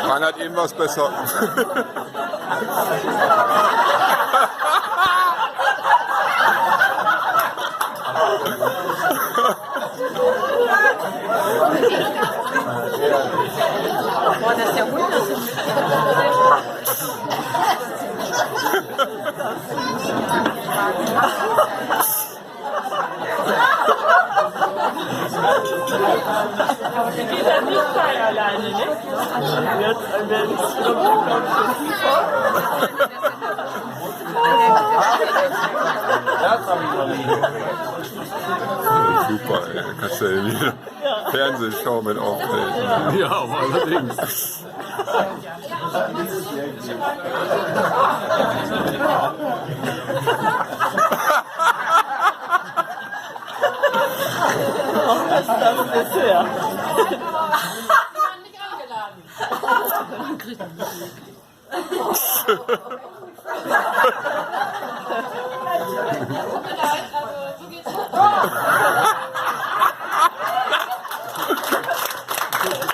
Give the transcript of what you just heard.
Man hat eben was besser. Boah, das ist ja wunderschön. Aber der geht dann nicht frei alleine, ne? Super, ey. Kannst du ja wieder Fernsehshow mit auftreten. Ja, aber allerdings. Was ist das bisher? Nicht eingeladen.